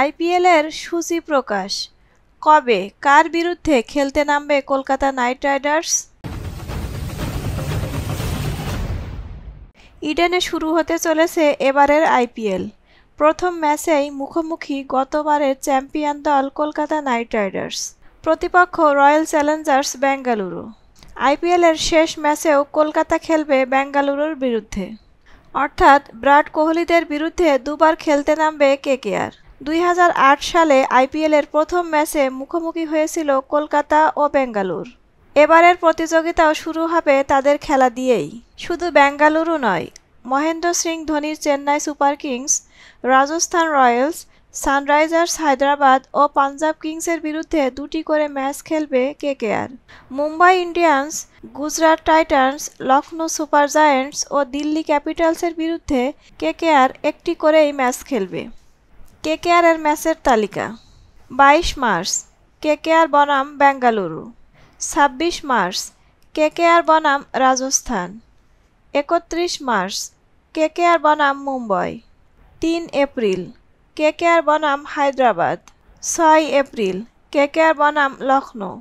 IPL এর সূচি প্রকাশ। কবে কার বিরুদ্ধে খেলতে নামবে কলকাতা নাইট রাইডার্স? ইডেনে শুরু হতে চলেছে এবারের আইপিএল। প্রথম ম্যাচেই মুখোমুখি গতবারের চ্যাম্পিয়ন দল কলকাতা নাইট রাইডার্স, প্রতিপক্ষ রয়্যাল চ্যালেঞ্জার্স বেঙ্গালুরু। আইপিএলের শেষ ম্যাচেও কলকাতা খেলবে বেঙ্গালুরুর বিরুদ্ধে, অর্থাৎ বিরাট কোহলিদের বিরুদ্ধে দুবার খেলতে নামবে কেকেআর। 2008 সালে আইপিএলের প্রথম ম্যাচে মুখোমুখি হয়েছিল কলকাতা ও বেঙ্গালুরু। এবারের প্রতিযোগিতাও শুরু হবে তাদের খেলা দিয়েই। শুধু বেঙ্গালুরু নয়, মহেন্দ্র সিং ধোনির Chennai Super Kings, Rajasthan Royals, Sunrisers Hyderabad ও পাঞ্জাব কিংসের বিরুদ্ধে দুটি করে ম্যাচ খেলবে KKR. Mumbai Indians, Gujarat Titans, Lucknow Super Giants ও দিল্লি ক্যাপিটালসের বিরুদ্ধে কেকেআর একটি করেই ম্যাচ খেলবে। কেকেআরের ম্যাচের তালিকা: 22 মার্চ কেকেআর বনাম বেঙ্গালুরু, 26 মার্চ কেকেআর বনাম রাজস্থান, 31 মার্চ কেকেআর বনাম মুম্বাই, 3 এপ্রিল কেকেআর বনাম হায়দ্রাবাদ, 6 এপ্রিল কেকেআর বনাম লখনৌ,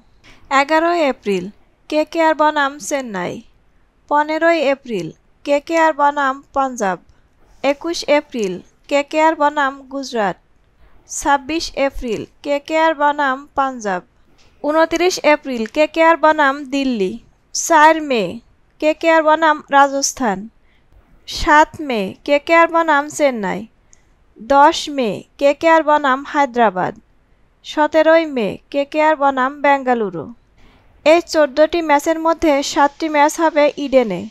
11 এপ্রিল কেকেআর বনাম চেন্নাই, 15 এপ্রিল কেকেআর বনাম পাঞ্জাব, 21 এপ্রিল কেকেআর বনাম গুজরাট, 26 এপ্রিল কেকেআর বনাম পাঞ্জাব, 29 এপ্রিল কেকেআর বনাম দিল্লি, 4 মে কেকেআর বনাম রাজস্থান, 7 মে কেকেআর বনাম চেন্নাই, 10 মে কেকেআর বনাম হায়দ্রাবাদ, 17 মে কেকেআর বনাম বেঙ্গালুরু। এই 14টি ম্যাচের মধ্যে 7টি ম্যাচ হবে ইডেনে।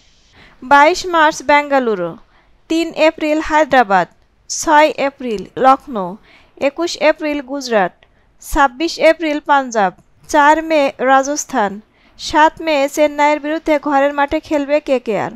22 March Bengaluru, 3 April Hyderabad, 6 April Lucknow, 21 April Gujarat, 26 April Punjab, 4 মে রাজস্থান, 7 মে চেন্নাইয়ের বিরুদ্ধে ঘরের মাঠে খেলবে কেকেআর।